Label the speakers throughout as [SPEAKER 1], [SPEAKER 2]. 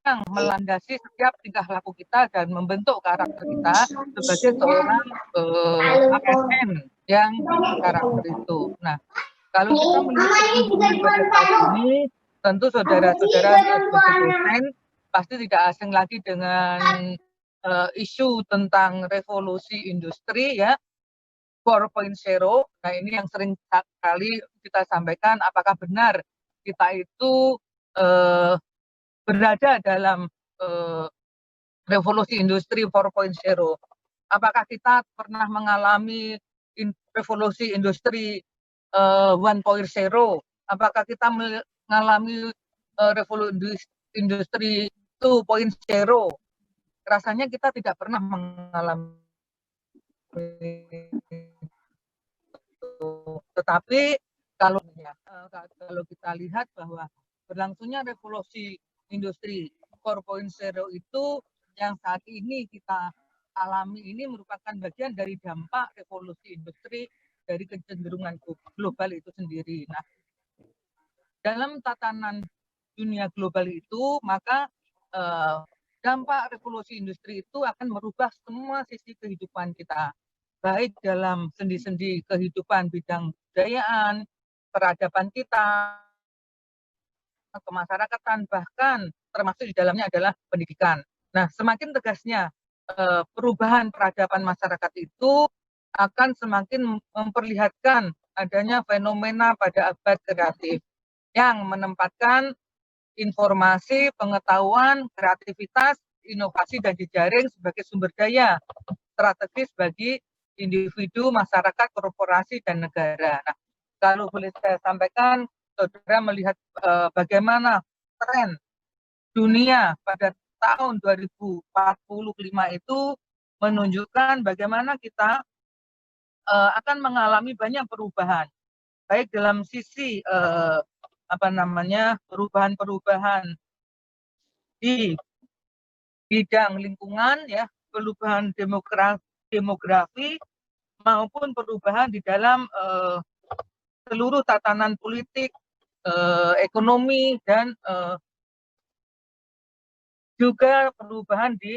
[SPEAKER 1] yang melandasi setiap tingkah laku kita dan membentuk karakter kita sebagai seorang ASN yang karakter itu. Nah, kalau kita melihat perkembangan pada saat ini, tentu saudara-saudara sebagai dosen pasti tidak asing lagi dengan isu tentang revolusi industri ya, 4.0. Nah, ini yang sering kali kita sampaikan, apakah benar kita itu berada dalam revolusi industri 4.0? Apakah kita pernah mengalami revolusi industri 1.0? Apakah kita mengalami revolusi industri 2.0? Rasanya kita tidak pernah mengalami. Tetapi kalau kita lihat bahwa berlangsungnya revolusi industri 4.0 itu yang saat ini kita alami ini merupakan bagian dari dampak revolusi industri dari kecenderungan global itu sendiri. Nah, dalam tatanan dunia global itu, maka dampak revolusi industri itu akan merubah semua sisi kehidupan kita, baik dalam sendi-sendi kehidupan bidang kebudayaan, peradaban kita, kemasyarakatan, bahkan termasuk di dalamnya adalah pendidikan. Nah, semakin tegasnya perubahan peradaban masyarakat itu akan semakin memperlihatkan adanya fenomena pada abad kreatif yang menempatkan informasi, pengetahuan, kreativitas, inovasi, dan jejaring sebagai sumber daya strategis bagi individu, masyarakat, korporasi, dan negara. Nah, kalau boleh saya sampaikan, saudara melihat bagaimana tren dunia pada tahun 2045 itu menunjukkan bagaimana kita akan mengalami banyak perubahan, baik dalam sisi perubahan-perubahan di bidang lingkungan, ya, perubahan demografi maupun perubahan di dalam seluruh tatanan politik, ekonomi, dan juga perubahan di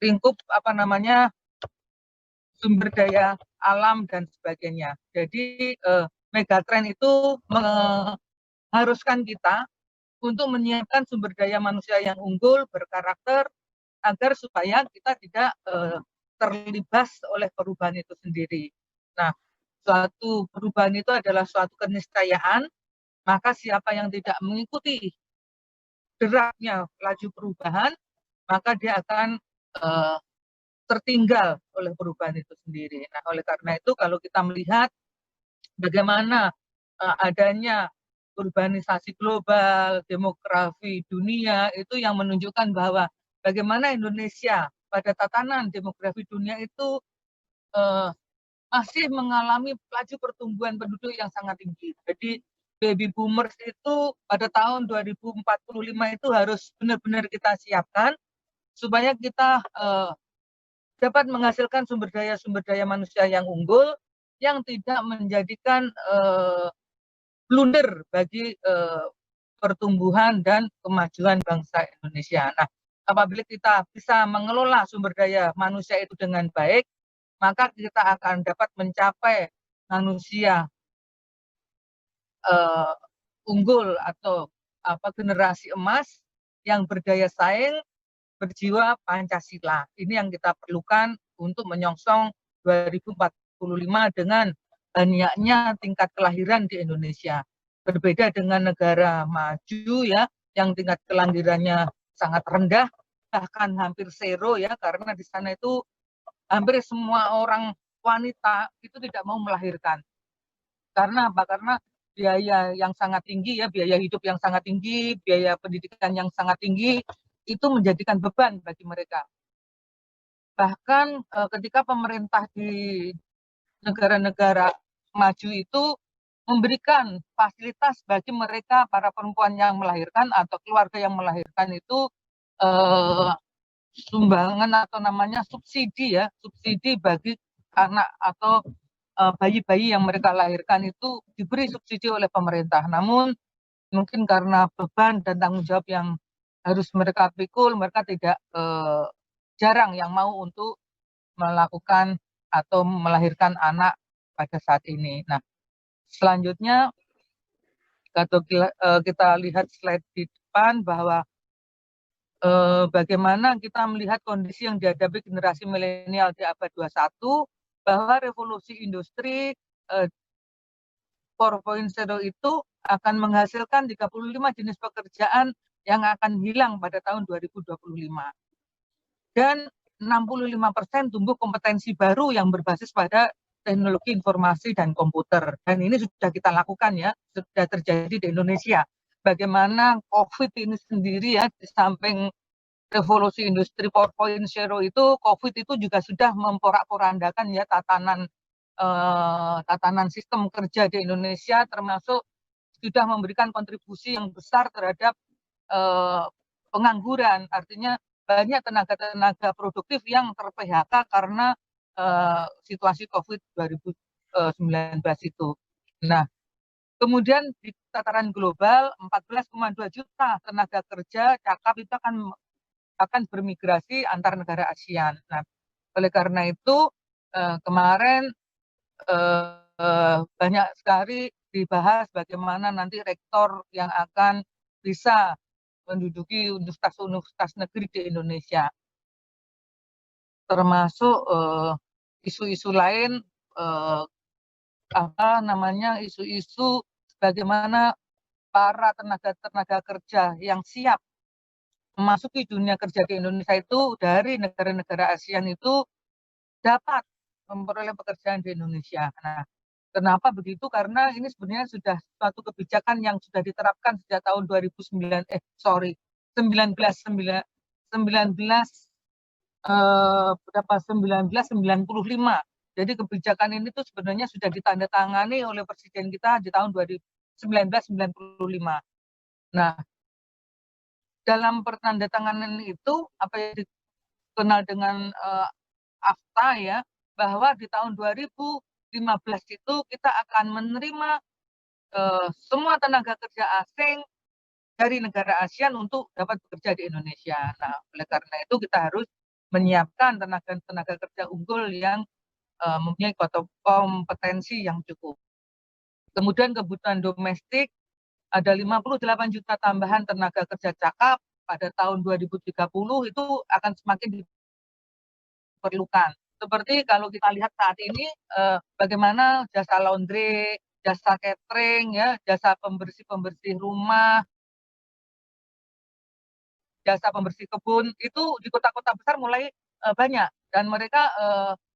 [SPEAKER 1] lingkup sumber daya alam dan sebagainya. Jadi megatrend itu mengharuskan kita untuk menyiapkan sumber daya manusia yang unggul, berkarakter, agar supaya kita tidak terlibas oleh perubahan itu sendiri. Nah, suatu perubahan itu adalah suatu keniscayaan, maka siapa yang tidak mengikuti geraknya laju perubahan, maka dia akan tertinggal oleh perubahan itu sendiri. Nah, oleh karena itu kalau kita melihat bagaimana adanya urbanisasi global, demografi dunia, itu yang menunjukkan bahwa bagaimana Indonesia pada tatanan demografi dunia itu masih mengalami laju pertumbuhan penduduk yang sangat tinggi. Jadi baby boomers itu pada tahun 2045 itu harus benar-benar kita siapkan supaya kita dapat menghasilkan sumber daya manusia yang unggul, yang tidak menjadikan blunder bagi pertumbuhan dan kemajuan bangsa Indonesia. Nah, apabila kita bisa mengelola sumber daya manusia itu dengan baik, maka kita akan dapat mencapai manusia unggul atau generasi emas yang berdaya saing, berjiwa Pancasila. Ini yang kita perlukan untuk menyongsong 2045 dengan banyaknya tingkat kelahiran di Indonesia. Berbeda dengan negara maju ya, yang tingkat kelahirannya sangat rendah, bahkan hampir zero ya, karena di sana itu hampir semua orang wanita itu tidak mau melahirkan. Karena apa? Karena biaya yang sangat tinggi ya, biaya hidup yang sangat tinggi, biaya pendidikan yang sangat tinggi, itu menjadikan beban bagi mereka. Bahkan ketika pemerintah di negara-negara maju itu memberikan fasilitas bagi mereka, para perempuan yang melahirkan atau keluarga yang melahirkan itu sumbangan atau namanya subsidi ya, subsidi bagi anak atau bayi-bayi yang mereka lahirkan itu diberi subsidi oleh pemerintah. Namun mungkin karena beban dan tanggung jawab yang harus mereka pikul, mereka tidak jarang yang mau untuk melakukan atau melahirkan anak pada saat ini. Nah, selanjutnya kalau kita lihat slide di depan bahwa bagaimana kita melihat kondisi yang dihadapi generasi milenial di abad 21, bahwa revolusi industri 4.0 itu akan menghasilkan 35 jenis pekerjaan yang akan hilang pada tahun 2025. Dan 65% tumbuh kompetensi baru yang berbasis pada teknologi informasi dan komputer. Dan ini sudah kita lakukan ya, sudah terjadi di Indonesia. Bagaimana COVID ini sendiri ya, di samping revolusi industri 4.0 itu, COVID itu juga sudah memporak-porandakan ya tatanan sistem kerja di Indonesia, termasuk sudah memberikan kontribusi yang besar terhadap pengangguran. Artinya banyak tenaga-tenaga produktif yang ter-PHK karena situasi COVID 2019 itu. Nah, kemudian di tataran global 14,2 juta tenaga kerja cakap itu akan bermigrasi antar negara ASEAN. Nah, oleh karena itu kemarin banyak sekali dibahas bagaimana nanti rektor yang akan bisa menduduki universitas-universitas negeri di Indonesia, termasuk isu-isu lain, isu-isu bagaimana para tenaga kerja yang siap memasuki dunia kerja di Indonesia itu dari negara-negara ASEAN itu dapat memperoleh pekerjaan di Indonesia. Nah, kenapa begitu? Karena ini sebenarnya sudah suatu kebijakan yang sudah diterapkan sejak tahun 1995. Jadi kebijakan ini tuh sebenarnya sudah ditandatangani oleh Presiden kita di tahun 1995. Nah, dalam pertandatanganan itu apa yang dikenal dengan AFTA ya, bahwa di tahun 2015 itu kita akan menerima semua tenaga kerja asing dari negara ASEAN untuk dapat bekerja di Indonesia. Nah, oleh karena itu kita harus menyiapkan tenaga kerja unggul yang mempunyai kompetensi yang cukup. Kemudian kebutuhan domestik ada 58 juta tambahan tenaga kerja cakap pada tahun 2030 itu akan semakin diperlukan. Seperti kalau kita lihat saat ini bagaimana jasa laundry, jasa catering ya, jasa pembersih rumah, jasa pembersih kebun itu di kota-kota besar mulai banyak dan mereka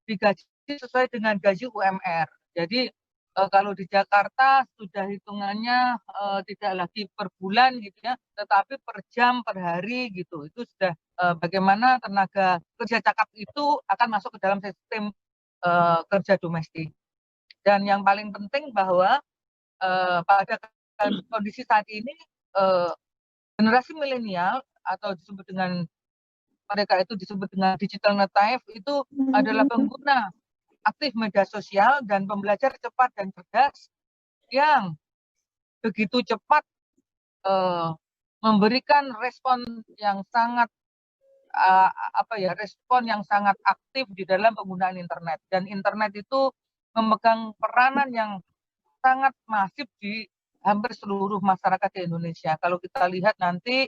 [SPEAKER 1] digaji sesuai dengan gaji UMR. Jadi kalau di Jakarta sudah hitungannya tidak lagi per bulan gitu ya, tetapi per jam, per hari gitu. Itu sudah bagaimana tenaga kerja cakap itu akan masuk ke dalam sistem kerja domestik. Dan yang paling penting bahwa pada kondisi saat ini generasi milenial atau mereka itu disebut dengan digital native itu adalah pengguna aktif media sosial dan pembelajar cepat dan cerdas yang begitu cepat memberikan respon yang sangat respon yang sangat aktif di dalam penggunaan internet, dan internet itu memegang peranan yang sangat masif di hampir seluruh masyarakat di Indonesia. Kalau kita lihat nanti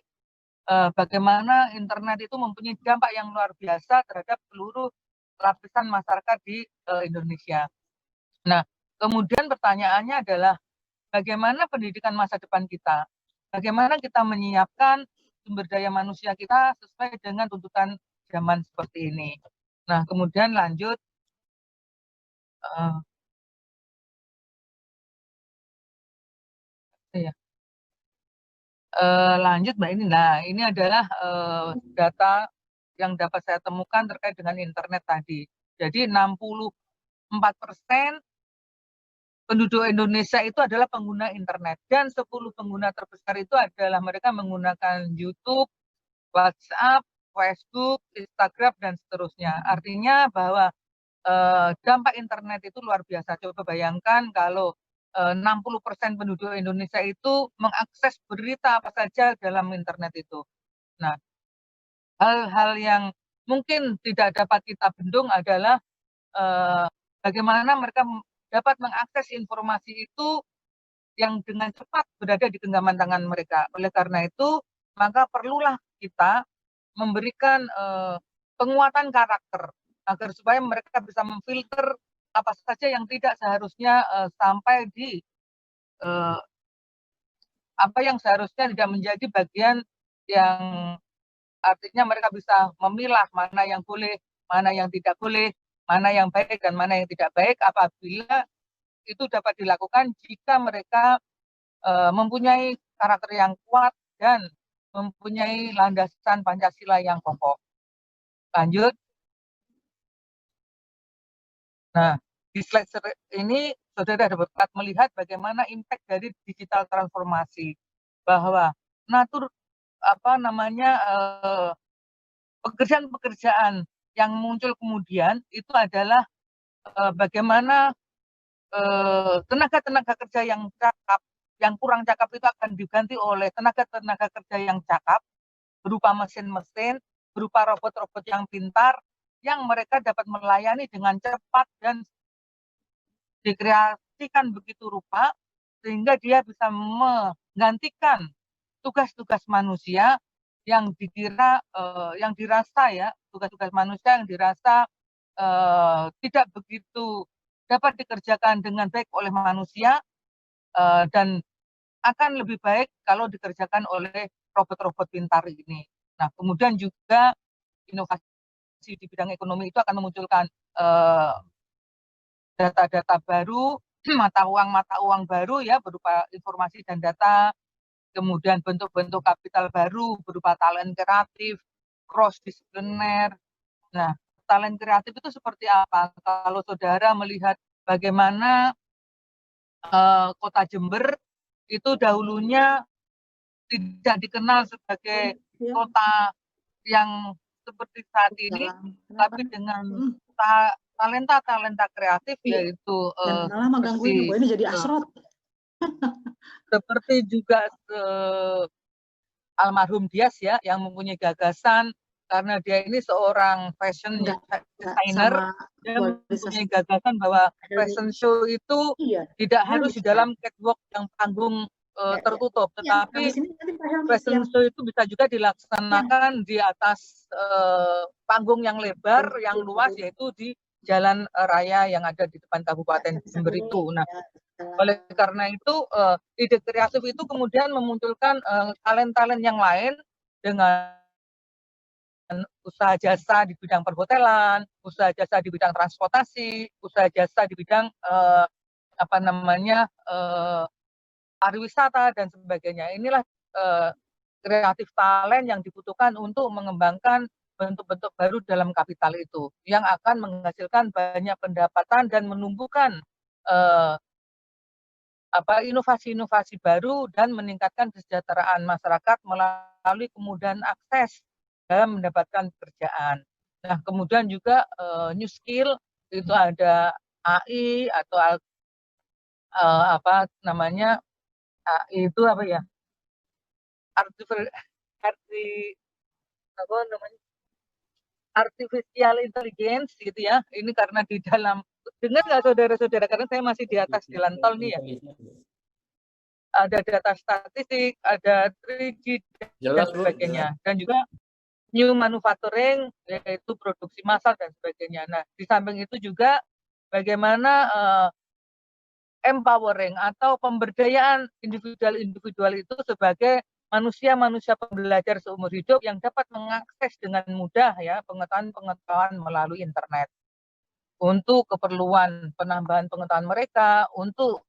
[SPEAKER 1] bagaimana internet itu mempunyai dampak yang luar biasa terhadap seluruh lapisan masyarakat di Indonesia. Nah, kemudian pertanyaannya adalah bagaimana pendidikan masa depan kita? Bagaimana kita menyiapkan sumber daya manusia kita sesuai dengan tuntutan zaman seperti ini? Nah, kemudian lanjut. Lanjut Mbak ini. Nah, ini adalah data yang dapat saya temukan terkait dengan internet tadi. Jadi 64% penduduk Indonesia itu adalah pengguna internet, dan 10 pengguna terbesar itu adalah mereka menggunakan YouTube, WhatsApp, Facebook, Instagram, dan seterusnya. Artinya bahwa dampak internet itu luar biasa. Coba bayangkan kalau 60% penduduk Indonesia itu mengakses berita apa saja dalam internet itu. Nah, hal-hal yang mungkin tidak dapat kita bendung adalah bagaimana mereka dapat mengakses informasi itu yang dengan cepat berada di genggaman tangan mereka. Oleh karena itu, maka perlulah kita memberikan penguatan karakter agar supaya mereka bisa memfilter apa saja yang tidak seharusnya sampai di apa yang seharusnya tidak menjadi bagian yang artinya mereka bisa memilah mana yang boleh, mana yang tidak boleh, mana yang baik dan mana yang tidak baik apabila itu dapat dilakukan jika mereka mempunyai karakter yang kuat dan mempunyai landasan Pancasila yang kokoh. Lanjut. Nah, di slide ini saudara dapat melihat bagaimana impact dari digital transformasi, bahwa pekerjaan-pekerjaan yang muncul kemudian itu adalah bagaimana tenaga-tenaga kerja yang cakap, yang kurang cakap itu akan diganti oleh tenaga-tenaga kerja yang cakap, berupa mesin-mesin, berupa robot-robot yang pintar, yang mereka dapat melayani dengan cepat dan dikreasikan begitu rupa, sehingga dia bisa menggantikan tugas-tugas manusia yang dirasa ya, tugas-tugas manusia yang dirasa tidak begitu dapat dikerjakan dengan baik oleh manusia, dan akan lebih baik kalau dikerjakan oleh robot-robot pintar ini. Nah, kemudian juga inovasi di bidang ekonomi itu akan memunculkan data-data baru, mata uang baru ya, berupa informasi dan data, kemudian bentuk-bentuk kapital baru berupa talent kreatif, cross disipliner. Nah, talent kreatif itu seperti apa? Kalau saudara melihat bagaimana kota Jember itu dahulunya tidak dikenal sebagai kota yang seperti saat ini, tapi dengan talenta kreatif, yaitu
[SPEAKER 2] dan malah menggangguin gue ini jadi asrot.
[SPEAKER 1] Seperti juga almarhum Dias ya, yang mempunyai gagasan, karena dia ini seorang fashion designer, dia mempunyai gagasan bahwa fashion show itu tidak harus di dalam catwalk yang panggung tertutup, tetapi fashion show itu bisa juga dilaksanakan di atas panggung yang lebar, yang luas, yaitu di jalan raya yang ada di depan Kabupaten Jember itu. Nah, oleh karena itu ide kreatif itu kemudian memunculkan talent-talent yang lain dengan usaha jasa di bidang perhotelan, usaha jasa di bidang transportasi, usaha jasa di bidang pariwisata dan sebagainya. Inilah kreatif talent yang dibutuhkan untuk mengembangkan bentuk-bentuk baru dalam kapital itu, yang akan menghasilkan banyak pendapatan dan menumbuhkan inovasi-inovasi baru dan meningkatkan kesejahteraan masyarakat melalui kemudahan akses dalam mendapatkan pekerjaan. Nah, kemudian juga new skill itu ada AI atau AI itu apa ya? Artificial intelligence gitu ya. Ini karena di dalam, dengar nggak saudara-saudara, karena saya masih di atas jalan tol nih ya. Ada data statistik, ada 3G dan sebagainya, dan juga new manufacturing, yaitu produksi massal dan sebagainya. Nah, di samping itu juga bagaimana empowering atau pemberdayaan individual itu sebagai manusia-manusia pembelajar seumur hidup yang dapat mengakses dengan mudah ya pengetahuan melalui internet untuk keperluan penambahan pengetahuan mereka, untuk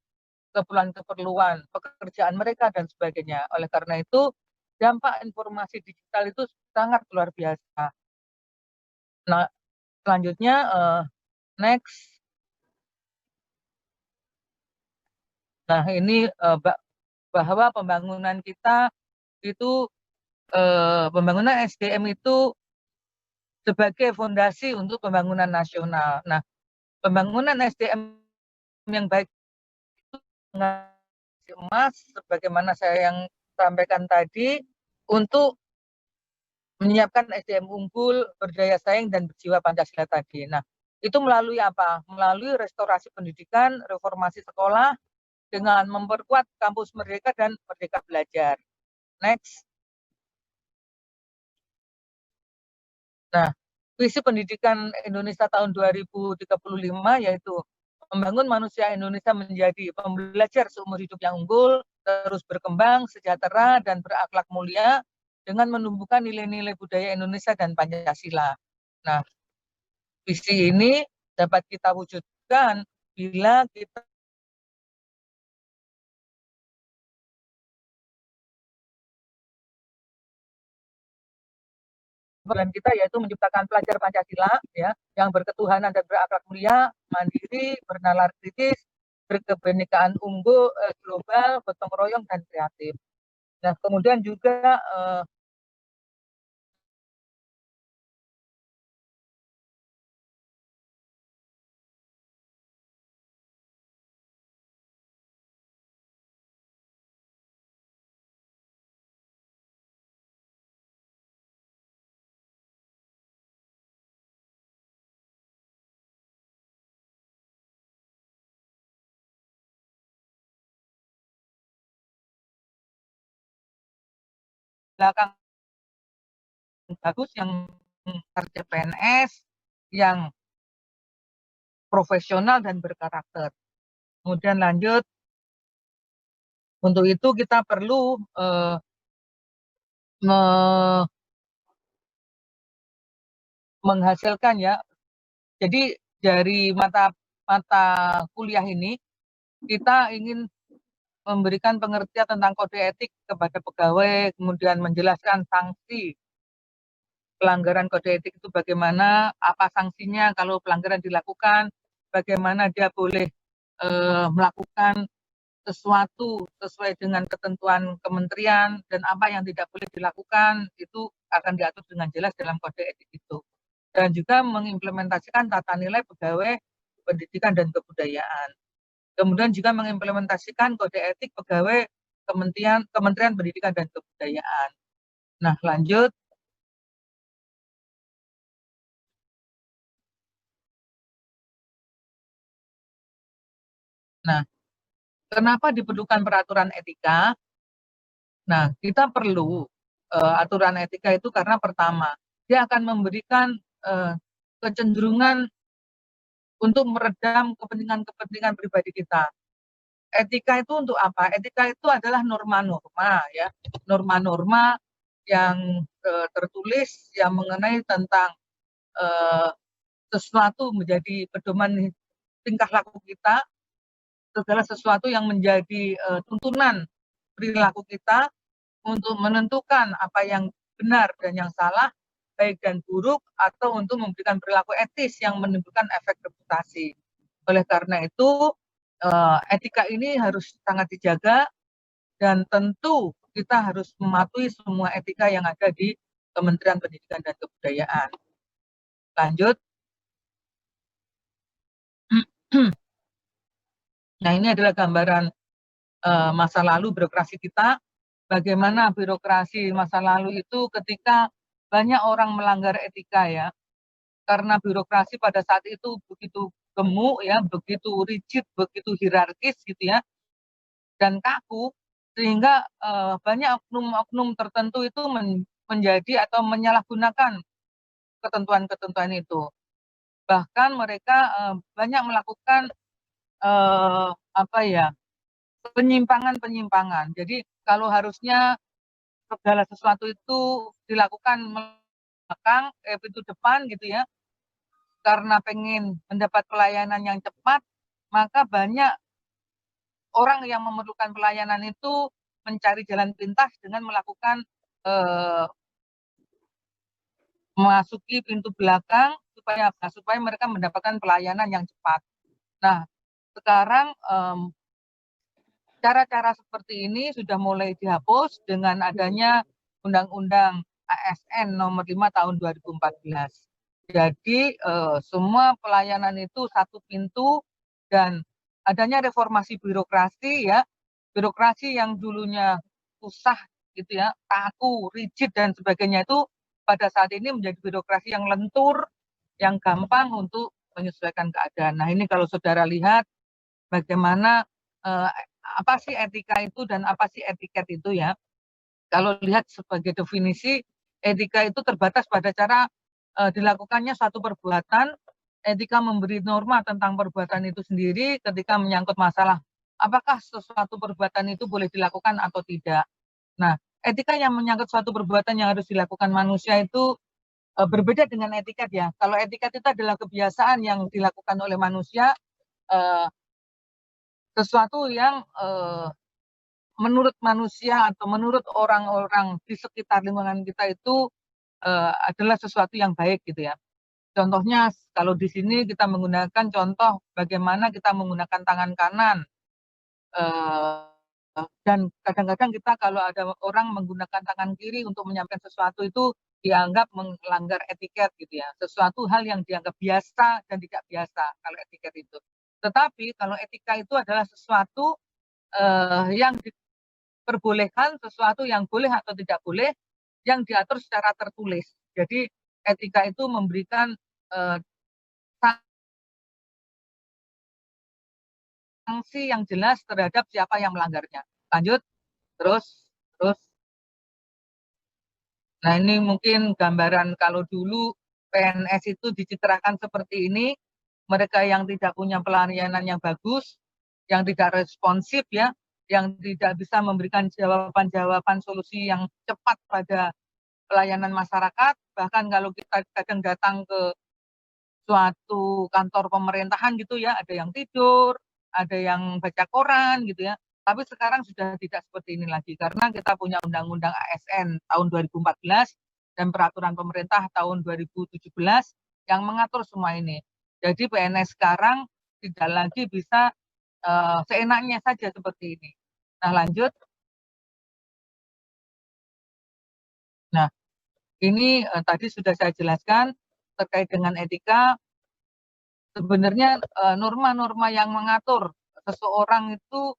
[SPEAKER 1] keperluan pekerjaan mereka dan sebagainya. Oleh karena itu, dampak informasi digital itu sangat luar biasa. Nah, selanjutnya next. Nah, ini bahwa pembangunan kita itu pembangunan SDM itu sebagai fondasi untuk pembangunan nasional. Nah, pembangunan SDM yang baik itu emas, sebagaimana saya yang sampaikan tadi, untuk menyiapkan SDM unggul, berdaya saing, dan berjiwa Pancasila tadi. Nah, itu melalui apa? Melalui restorasi pendidikan, reformasi sekolah, dengan memperkuat kampus Merdeka dan Merdeka Belajar. Next. Nah, visi pendidikan Indonesia tahun 2035 yaitu membangun manusia Indonesia menjadi pembelajar seumur hidup yang unggul, terus berkembang, sejahtera, dan berakhlak mulia dengan menumbuhkan nilai-nilai budaya Indonesia dan Pancasila. Nah, visi ini dapat kita wujudkan bila kita kita yaitu menciptakan pelajar Pancasila ya yang berketuhanan dan berakhlak mulia, mandiri, bernalar kritis, berkebenekaan unggul, global, gotong royong, dan kreatif. Nah, kemudian juga belakang bagus yang kerja PNS, yang profesional dan berkarakter. Kemudian lanjut, untuk itu kita perlu menghasilkan ya. Jadi dari mata kuliah ini kita ingin memberikan pengertian tentang kode etik kepada pegawai, kemudian menjelaskan sanksi pelanggaran kode etik itu bagaimana, apa sanksinya kalau pelanggaran dilakukan, bagaimana dia boleh melakukan sesuatu sesuai dengan ketentuan kementerian, dan apa yang tidak boleh dilakukan itu akan diatur dengan jelas dalam kode etik itu. Dan juga mengimplementasikan tata nilai pegawai pendidikan dan kebudayaan. Kemudian juga mengimplementasikan kode etik pegawai Kementerian Pendidikan dan Kebudayaan. Nah, lanjut. Nah, kenapa diperlukan peraturan etika? Nah, kita perlu aturan etika itu karena pertama, dia akan memberikan kecenderungan untuk meredam kepentingan-kepentingan pribadi kita. Etika itu untuk apa? Etika itu adalah norma-norma ya, norma-norma yang tertulis yang mengenai tentang sesuatu menjadi pedoman tingkah laku kita, segala sesuatu yang menjadi tuntunan perilaku kita untuk menentukan apa yang benar dan yang salah, baik dan buruk, atau untuk memberikan perilaku etis yang menimbulkan efek reputasi. Oleh karena itu, etika ini harus sangat dijaga, dan tentu kita harus mematuhi semua etika yang ada di Kementerian Pendidikan dan Kebudayaan. Lanjut. Nah, ini adalah gambaran masa lalu birokrasi kita. Bagaimana birokrasi masa lalu itu ketika banyak orang melanggar etika ya, karena birokrasi pada saat itu begitu gemuk ya, begitu rigid, begitu hierarkis gitu ya, dan kaku, sehingga banyak oknum-oknum tertentu itu menjadi atau menyalahgunakan ketentuan-ketentuan itu. Bahkan mereka banyak melakukan apa ya, penyimpangan-penyimpangan. Jadi kalau harusnya segala sesuatu itu dilakukan belakang, pintu depan gitu ya, karena pengen mendapat pelayanan yang cepat, maka banyak orang yang memerlukan pelayanan itu mencari jalan pintas dengan melakukan memasuki pintu belakang supaya mereka mendapatkan pelayanan yang cepat. Nah, sekarang cara-cara seperti ini sudah mulai dihapus dengan adanya Undang-Undang ASN nomor 5 tahun 2014. Jadi semua pelayanan itu satu pintu, dan adanya reformasi birokrasi ya, birokrasi yang dulunya susah gitu ya, kaku, rigid dan sebagainya itu pada saat ini menjadi birokrasi yang lentur, yang gampang untuk menyesuaikan keadaan. Nah, ini kalau saudara lihat bagaimana apa sih etika itu dan apa sih etiket itu ya. Kalau lihat sebagai definisi, etika itu terbatas pada cara dilakukannya suatu perbuatan, etika memberi norma tentang perbuatan itu sendiri ketika menyangkut masalah apakah sesuatu perbuatan itu boleh dilakukan atau tidak. Nah, etika yang menyangkut suatu perbuatan yang harus dilakukan manusia itu berbeda dengan etiket ya. Kalau etiket itu adalah kebiasaan yang dilakukan oleh manusia, eh, sesuatu yang menurut manusia atau menurut orang-orang di sekitar lingkungan kita itu adalah sesuatu yang baik gitu ya. Contohnya kalau di sini kita menggunakan contoh bagaimana kita menggunakan tangan kanan, eh, dan kadang-kadang kita kalau ada orang menggunakan tangan kiri untuk menyampaikan sesuatu itu dianggap melanggar etiket gitu ya. Sesuatu hal yang dianggap biasa dan tidak biasa kalau etiket itu. Tetapi kalau etika itu adalah sesuatu yang diperbolehkan, sesuatu yang boleh atau tidak boleh, yang diatur secara tertulis. Jadi etika itu memberikan eh, sanksi yang jelas terhadap siapa yang melanggarnya. Lanjut, terus, terus. Nah, ini mungkin gambaran kalau dulu PNS itu dicitrakan seperti ini, mereka yang tidak punya pelayanan yang bagus, yang tidak responsif ya, yang tidak bisa memberikan jawaban-jawaban solusi yang cepat pada pelayanan masyarakat, bahkan kalau kita kadang datang ke suatu kantor pemerintahan gitu ya, ada yang tidur, ada yang baca koran gitu ya. Tapi sekarang sudah tidak seperti ini lagi karena kita punya Undang-Undang ASN tahun 2014 dan peraturan pemerintah tahun 2017 yang mengatur semua ini. Jadi PNS sekarang tidak lagi bisa seenaknya saja seperti ini. Nah, lanjut. Nah, ini tadi sudah saya jelaskan terkait dengan etika. Sebenarnya norma-norma yang mengatur seseorang itu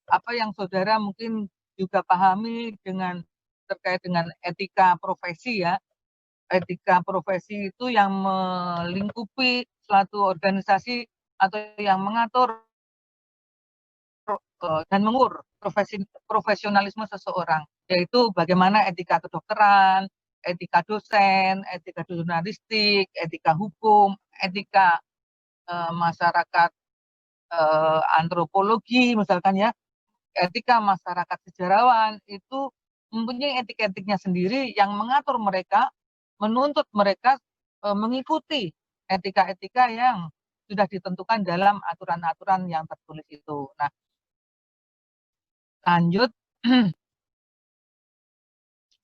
[SPEAKER 1] apa yang saudara mungkin juga pahami dengan terkait dengan etika profesi ya. Etika profesi itu yang melingkupi suatu organisasi atau yang mengatur dan mengukur profesionalisme seseorang, yaitu bagaimana etika kedokteran, etika dosen, etika jurnalistik, etika hukum, etika masyarakat antropologi misalkan ya, etika masyarakat sejarawan itu mempunyai etik-etiknya sendiri yang mengatur mereka, menuntut mereka mengikuti etika-etika yang sudah ditentukan dalam aturan-aturan yang tertulis itu. Nah, lanjut,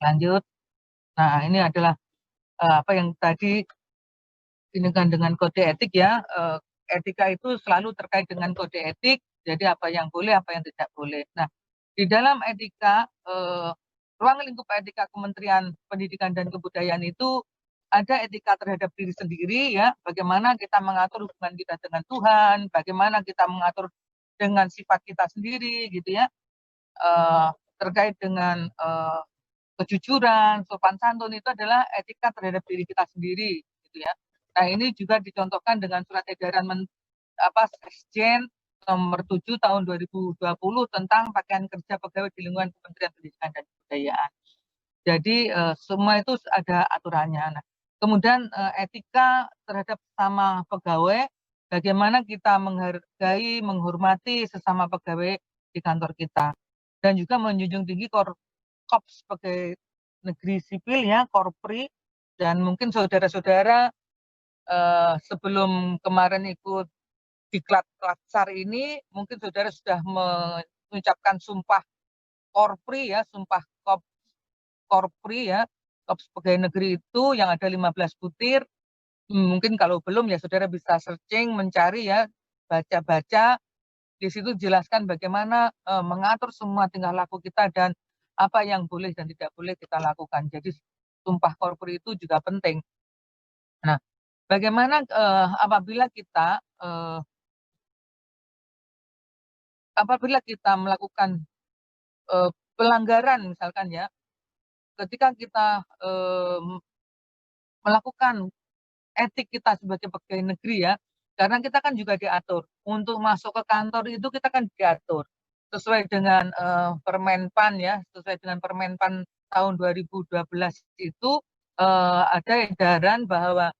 [SPEAKER 1] lanjut. Nah, ini adalah apa yang tadi ini kan dengan kode etik ya. Etika itu selalu terkait dengan kode etik. Jadi apa yang boleh, apa yang tidak boleh. Nah, di dalam etika, ruang lingkup etika Kementerian Pendidikan dan Kebudayaan itu ada etika terhadap diri sendiri ya. Bagaimana kita mengatur hubungan kita dengan Tuhan, bagaimana kita mengatur dengan sifat kita sendiri gitu ya. Terkait dengan kejujuran, sopan santun itu adalah etika terhadap diri kita sendiri gitu ya. Nah, ini juga dicontohkan dengan surat edaran Sekjen nomor 7 tahun 2020 tentang pakaian kerja pegawai di lingkungan Kementerian Pendidikan dan Kebudayaan. Jadi semua itu ada aturannya. Nah, kemudian etika terhadap sesama pegawai, bagaimana kita menghargai, menghormati sesama pegawai di kantor kita. Dan juga menjunjung tinggi korps sebagai negeri sipil ya, korpri, dan mungkin saudara-saudara sebelum kemarin ikut diklat Latsar ini, mungkin saudara sudah mengucapkan sumpah korpri ya, sumpah korpri ya, korps pegawai negeri itu yang ada 15 butir. Mungkin kalau belum ya saudara bisa searching, mencari ya, baca-baca. Di situ jelaskan bagaimana mengatur semua tingkah laku kita dan apa yang boleh dan tidak boleh kita lakukan. Jadi sumpah korpri itu juga penting. Nah, bagaimana apabila kita apabila kita melakukan pelanggaran misalkan ya, ketika kita melakukan etik kita sebagai pegawai negeri ya, karena kita kan juga diatur untuk masuk ke kantor itu kita kan diatur sesuai dengan Permenpan ya, sesuai dengan Permenpan tahun 2012 itu ada edaran bahwa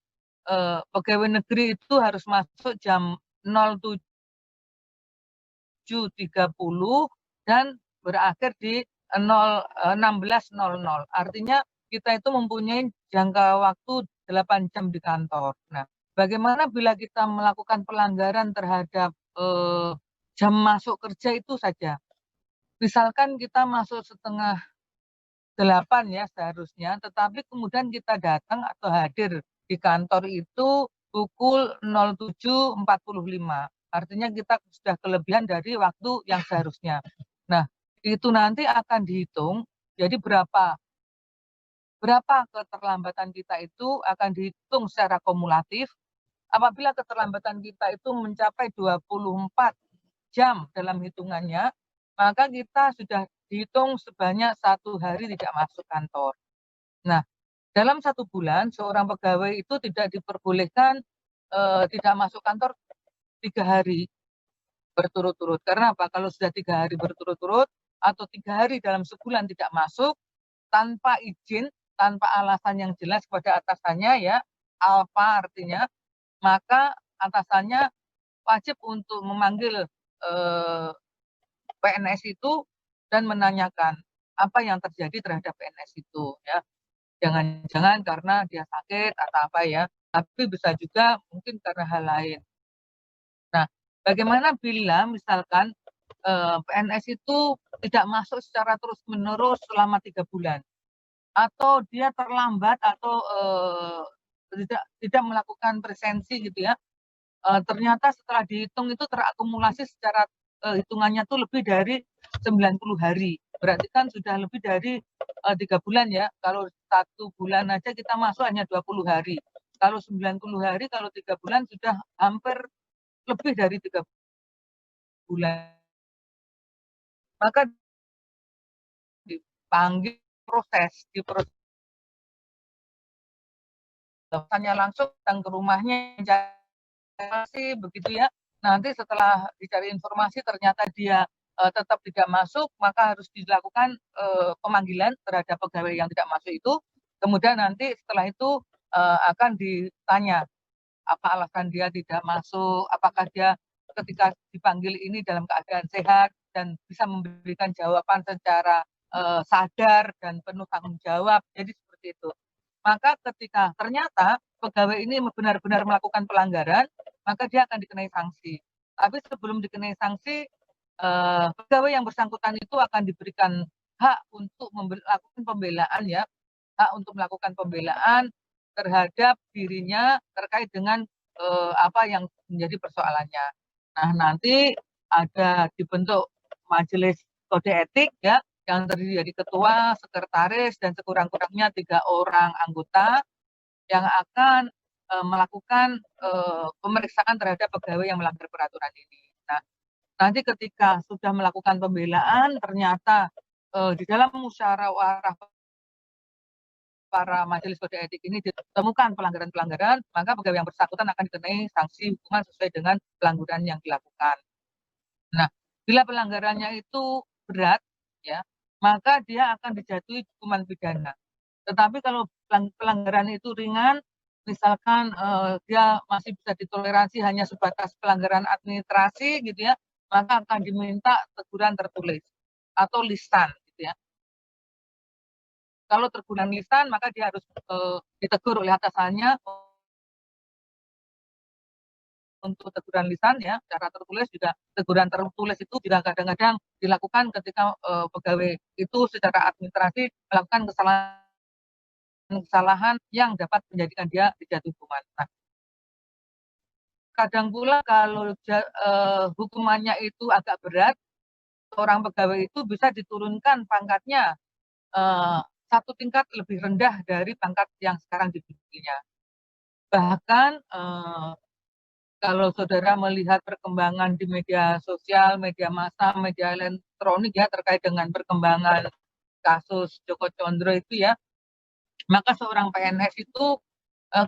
[SPEAKER 1] pegawai negeri itu harus masuk jam 07.30 dan berakhir di 16.00. Artinya kita itu mempunyai jangka waktu 8 jam di kantor. Nah, bagaimana bila kita melakukan pelanggaran terhadap jam masuk kerja itu saja? Misalkan kita masuk setengah 8 ya seharusnya, tetapi kemudian kita datang atau hadir di kantor itu pukul 07.45. Artinya kita sudah kelebihan dari waktu yang seharusnya. Nah, itu nanti akan dihitung jadi berapa keterlambatan kita itu akan dihitung secara kumulatif. Apabila keterlambatan kita itu mencapai 24 jam dalam hitungannya, maka kita sudah dihitung sebanyak 1 hari tidak masuk kantor. Nah, dalam 1 bulan seorang pegawai itu tidak diperbolehkan tidak masuk kantor 3 hari berturut-turut. Karena apa? Kalau sudah 3 hari berturut-turut atau 3 hari dalam sebulan tidak masuk tanpa izin, tanpa alasan yang jelas kepada atasannya ya, alfa artinya, maka atasannya wajib untuk memanggil PNS itu dan menanyakan apa yang terjadi terhadap PNS itu ya. Jangan-jangan karena dia sakit atau apa ya, tapi bisa juga mungkin karena hal lain. Nah, bagaimana bila misalkan PNS itu tidak masuk secara terus-menerus selama 3 bulan, atau dia terlambat atau tidak melakukan presensi gitu ya, ternyata setelah dihitung itu terakumulasi secara hitungannya tuh lebih dari 90 hari. Berarti kan sudah lebih dari 3 bulan ya. Kalau 1 bulan aja kita masuk hanya 20 hari. Kalau 90 hari, kalau 3 bulan sudah hampir lebih dari 3 bulan. Maka dipanggil proses, diprosesnya langsung datang ke rumahnya, sih begitu ya. Nanti setelah dicari informasi ternyata dia tetap tidak masuk, maka harus dilakukan pemanggilan terhadap pegawai yang tidak masuk itu. Kemudian nanti setelah itu akan ditanya apa alasan dia tidak masuk, apakah dia ketika dipanggil ini dalam keadaan sehat dan bisa memberikan jawaban secara sadar dan penuh tanggung jawab. Jadi seperti itu. Maka ketika ternyata pegawai ini benar-benar melakukan pelanggaran, maka dia akan dikenai sanksi. Tapi sebelum dikenai sanksi, pegawai yang bersangkutan itu akan diberikan hak untuk melakukan pembelaan ya, hak untuk melakukan pembelaan terhadap dirinya terkait dengan apa yang menjadi persoalannya. Nah, nanti ada dibentuk majelis kode etik ya, yang terdiri dari ketua, sekretaris, dan sekurang-kurangnya 3 orang anggota yang akan melakukan pemeriksaan terhadap pegawai yang melanggar peraturan ini. Nah, nanti ketika sudah melakukan pembelaan, ternyata di dalam musyawarah para majelis kode etik ini ditemukan pelanggaran-pelanggaran, maka pegawai yang bersangkutan akan dikenai sanksi hukuman sesuai dengan pelanggaran yang dilakukan. Nah, bila pelanggarannya itu berat, ya, maka dia akan dijatuhi hukuman pidana. Tetapi kalau pelanggaran itu ringan, misalkan dia masih bisa ditoleransi hanya sebatas pelanggaran administrasi gitu ya, maka akan diminta teguran tertulis atau lisan gitu ya. Kalau teguran lisan, maka dia harus ditegur oleh atasannya untuk teguran lisan ya, secara tertulis juga teguran tertulis itu juga kadang-kadang dilakukan ketika pegawai itu secara administrasi melakukan kesalahan yang dapat menjadikan dia dijatuhi hukuman. Nah, kadang pula kalau hukumannya itu agak berat, seorang pegawai itu bisa diturunkan pangkatnya 1 tingkat lebih rendah dari pangkat yang sekarang dimilikinya. Bahkan kalau saudara melihat perkembangan di media sosial, media massa, media elektronik ya terkait dengan perkembangan kasus Joko Chandra itu ya, maka seorang PNS itu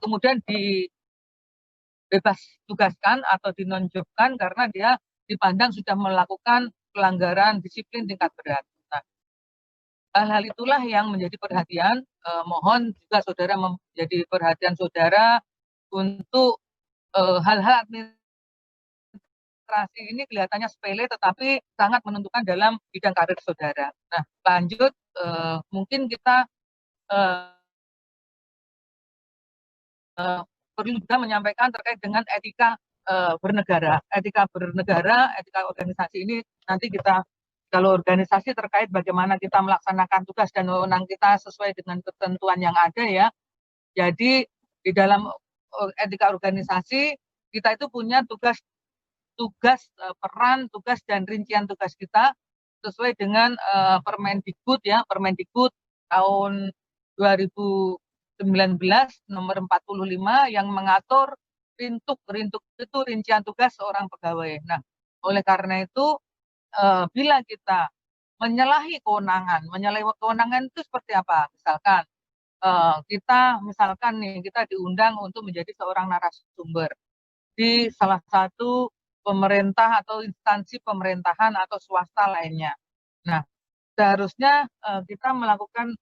[SPEAKER 1] kemudian dibebas tugaskan atau dinonjobkan karena dia dipandang sudah melakukan pelanggaran disiplin tingkat berat. Nah, hal-hal itulah yang menjadi perhatian. Mohon juga saudara menjadi perhatian saudara untuk hal-hal administrasi ini kelihatannya sepele tetapi sangat menentukan dalam bidang karir saudara. Nah, lanjut mungkin kita perlu juga menyampaikan terkait dengan etika bernegara. Etika bernegara, etika organisasi ini nanti kita kalau organisasi terkait bagaimana kita melaksanakan tugas dan wewenang kita sesuai dengan ketentuan yang ada ya. Jadi di dalam etika organisasi kita itu punya tugas, peran, tugas dan rincian tugas kita sesuai dengan Permendikbud ya, Permendikbud tahun 2019 nomor 45 yang mengatur rintuk itu rincian tugas seorang pegawai. Nah, oleh karena itu bila kita menyalahi kewenangan itu seperti apa? Misalkan kita diundang untuk menjadi seorang narasumber di salah satu pemerintah atau instansi pemerintahan atau swasta lainnya. Nah, seharusnya kita melakukan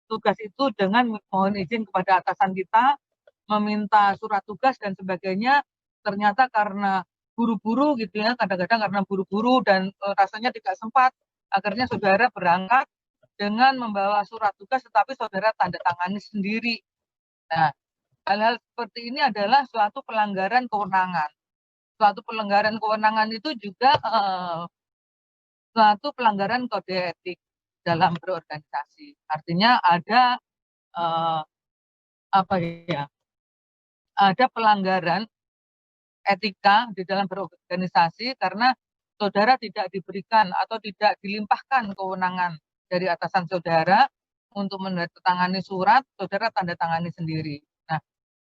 [SPEAKER 1] tugas itu dengan mohon izin kepada atasan kita, meminta surat tugas dan sebagainya. Ternyata karena buru-buru gitu ya, kadang-kadang karena buru-buru dan rasanya tidak sempat, akhirnya saudara berangkat dengan membawa surat tugas tetapi saudara tanda tangani sendiri. Nah, hal-hal seperti ini adalah suatu pelanggaran kewenangan. Suatu pelanggaran kewenangan itu juga suatu pelanggaran kode etik dalam berorganisasi. Artinya ada ada pelanggaran etika di dalam berorganisasi karena saudara tidak diberikan atau tidak dilimpahkan kewenangan dari atasan saudara untuk menandatangani surat, saudara tanda tangani sendiri. Nah,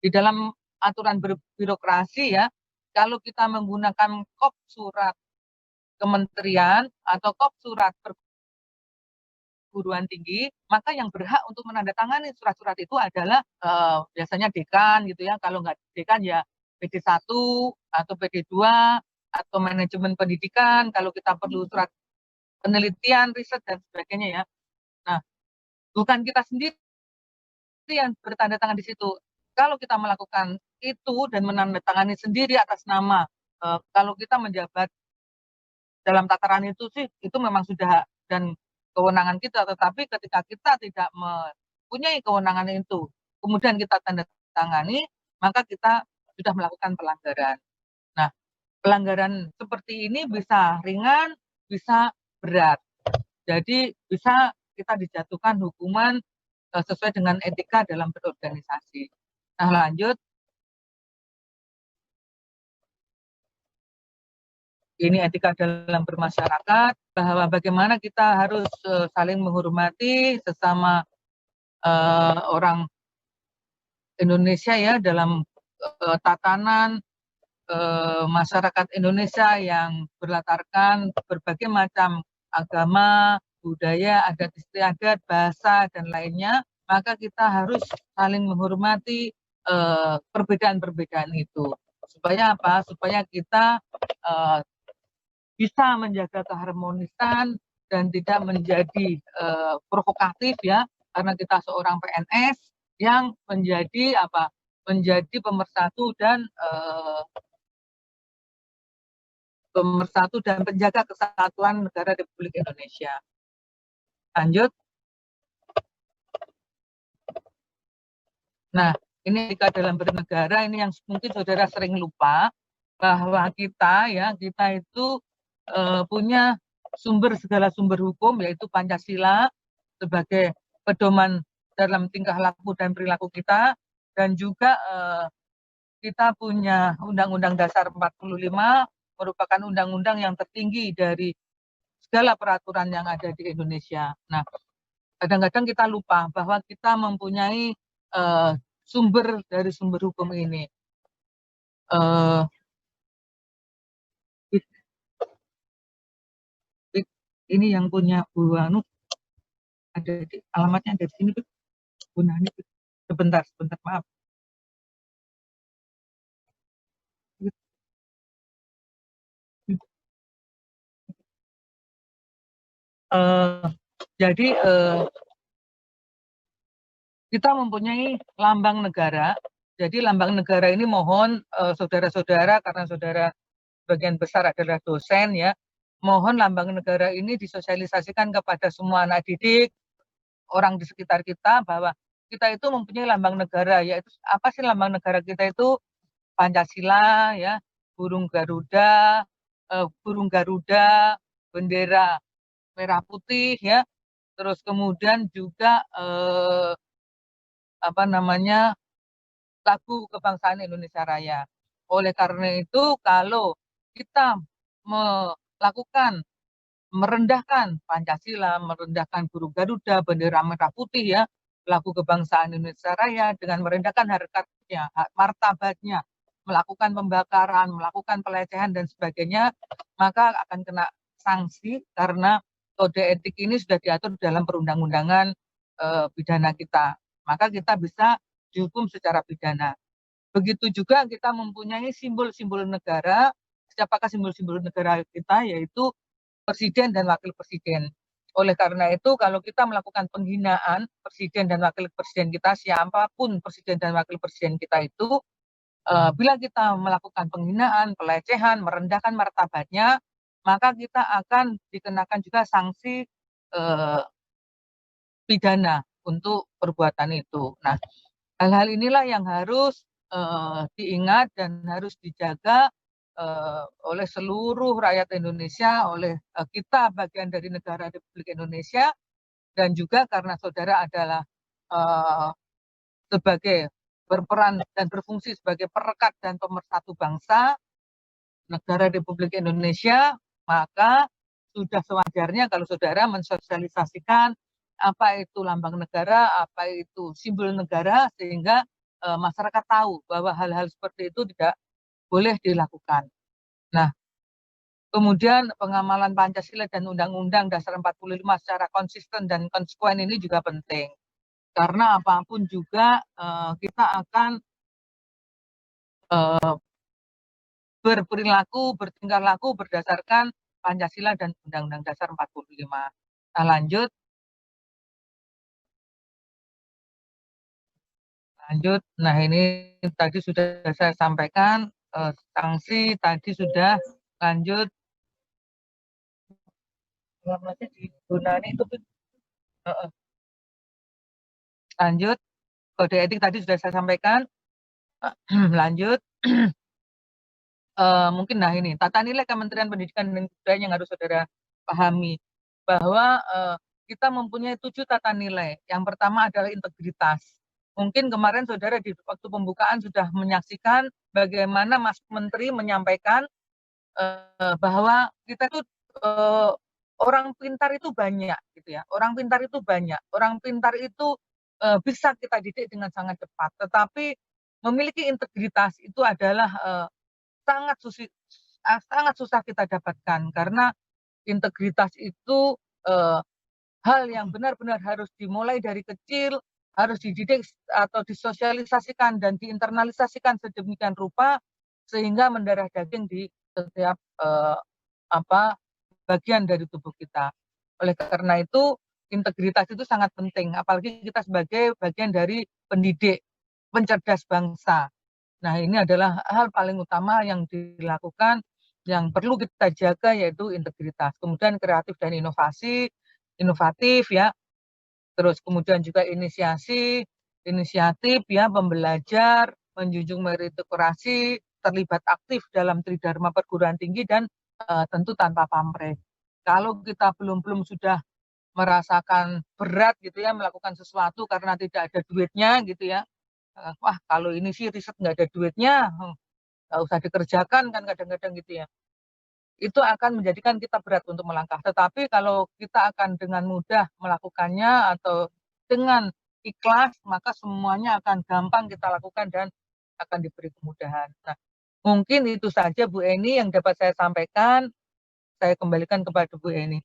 [SPEAKER 1] di dalam aturan birokrasi ya, kalau kita menggunakan kop surat kementerian atau kop surat perguruan tinggi, maka yang berhak untuk menandatangani surat-surat itu adalah biasanya dekan gitu ya. Kalau nggak dekan ya PD1 atau PD2 atau manajemen pendidikan kalau kita perlu surat penelitian, riset dan sebagainya ya. Nah, bukan kita sendiri yang bertanda tangan di situ. Kalau kita melakukan itu dan menandatangani sendiri atas nama kalau kita menjabat dalam tataran itu sih itu memang sudah dan kewenangan kita, tetapi ketika kita tidak mempunyai kewenangan itu kemudian kita tanda tangani maka kita sudah melakukan pelanggaran. Nah, pelanggaran seperti ini bisa ringan, bisa berat. Jadi bisa kita dijatuhkan hukuman sesuai dengan etika dalam berorganisasi. Nah, lanjut. Ini etika dalam bermasyarakat, bahwa bagaimana kita harus saling menghormati sesama orang Indonesia ya dalam tatanan masyarakat Indonesia yang berlatarkan berbagai macam agama, budaya, adat istiadat, bahasa dan lainnya, maka kita harus saling menghormati perbedaan-perbedaan itu. Supaya apa? Supaya kita bisa menjaga keharmonisan dan tidak menjadi provokatif ya, karena kita seorang PNS yang menjadi pemersatu dan penjaga kesatuan negara Republik Indonesia. Lanjut. Nah, ini etika dalam bernegara ini yang mungkin saudara sering lupa bahwa kita itu punya segala sumber hukum yaitu Pancasila sebagai pedoman dalam tingkah laku dan perilaku kita, dan juga kita punya Undang-Undang Dasar 45 merupakan undang-undang yang tertinggi dari segala peraturan yang ada di Indonesia. Nah, kadang-kadang kita lupa bahwa kita mempunyai sumber dari sumber hukum ini. Ini yang punya Bu Anu, ada alamatnya ada di sini, Bu Nani. Sebentar, maaf. Jadi kita mempunyai lambang negara. Jadi lambang negara ini mohon saudara-saudara, karena saudara bagian besar adalah dosen ya, mohon lambang negara ini disosialisasikan kepada semua anak didik, orang di sekitar kita, bahwa kita itu mempunyai lambang negara. Yaitu apa sih lambang negara kita itu? Pancasila ya, burung Garuda, bendera merah putih ya, terus kemudian juga apa namanya, lagu kebangsaan Indonesia Raya. Oleh karena itu, kalau kita melakukan merendahkan Pancasila, merendahkan burung Garuda, bendera merah putih ya, lagu kebangsaan Indonesia Raya, dengan merendahkan harkatnya, martabatnya, melakukan pembakaran, melakukan pelecehan dan sebagainya, maka akan kena sanksi, karena kode etik ini sudah diatur dalam perundang-undangan pidana kita. Maka kita bisa dihukum secara pidana. Begitu juga kita mempunyai simbol-simbol negara. Siapakah simbol-simbol negara kita? Yaitu presiden dan wakil presiden. Oleh karena itu, kalau kita melakukan penghinaan presiden dan wakil presiden kita, siapapun presiden dan wakil presiden kita itu, bila kita melakukan penghinaan, pelecehan, merendahkan martabatnya, maka kita akan dikenakan juga sanksi pidana untuk perbuatan itu. Nah, hal-hal inilah yang harus diingat dan harus dijaga oleh seluruh rakyat Indonesia, oleh kita bagian dari negara Republik Indonesia, dan juga karena saudara adalah sebagai berperan dan berfungsi sebagai perekat dan pemersatu bangsa negara Republik Indonesia, maka sudah sewajarnya kalau saudara mensosialisasikan apa itu lambang negara, apa itu simbol negara, sehingga masyarakat tahu bahwa hal-hal seperti itu tidak boleh dilakukan. Nah, kemudian pengamalan Pancasila dan Undang-Undang Dasar 45 secara konsisten dan konsekuen ini juga penting. Karena apapun juga kita akan berperilaku, bertingkah laku berdasarkan Pancasila dan Undang-Undang Dasar 45. Nah, lanjut. Nah, ini tadi sudah saya sampaikan, sanksi tadi sudah. Lanjut. Di Gunani itu lanjut. Kode etik tadi sudah saya sampaikan. Lanjut. Mungkin nah ini tata nilai Kementerian Pendidikan dan Kebudayaan yang harus saudara pahami, bahwa kita mempunyai 7 tata nilai. Yang pertama adalah integritas. Mungkin kemarin saudara di waktu pembukaan sudah menyaksikan bagaimana Mas Menteri menyampaikan bahwa kita itu orang pintar itu banyak gitu ya. Orang pintar itu banyak. Orang pintar itu bisa kita didik dengan sangat cepat. Tetapi memiliki integritas itu adalah sangat susah kita dapatkan, karena integritas itu hal yang benar-benar harus dimulai dari kecil, harus dididik atau disosialisasikan dan diinternalisasikan sedemikian rupa sehingga mendarah daging di setiap bagian dari tubuh kita. Oleh karena itu, integritas itu sangat penting, apalagi kita sebagai bagian dari pendidik, pencerdas bangsa. Nah, ini adalah hal paling utama yang dilakukan, yang perlu kita jaga, yaitu integritas. Kemudian kreatif dan inovatif ya. Terus kemudian juga inisiatif ya, pembelajar, menjunjung meritokrasi, terlibat aktif dalam tridharma perguruan tinggi, dan tentu tanpa pamrih. Kalau kita belum sudah merasakan berat gitu ya, melakukan sesuatu karena tidak ada duitnya gitu ya, wah kalau ini sih riset nggak ada duitnya, nggak usah dikerjakan kan kadang-kadang gitu ya. Itu akan menjadikan kita berat untuk melangkah. Tetapi kalau kita akan dengan mudah melakukannya atau dengan ikhlas, maka semuanya akan gampang kita lakukan dan akan diberi kemudahan. Nah, mungkin itu saja Bu Eni yang dapat saya sampaikan. Saya kembalikan kepada Bu Eni.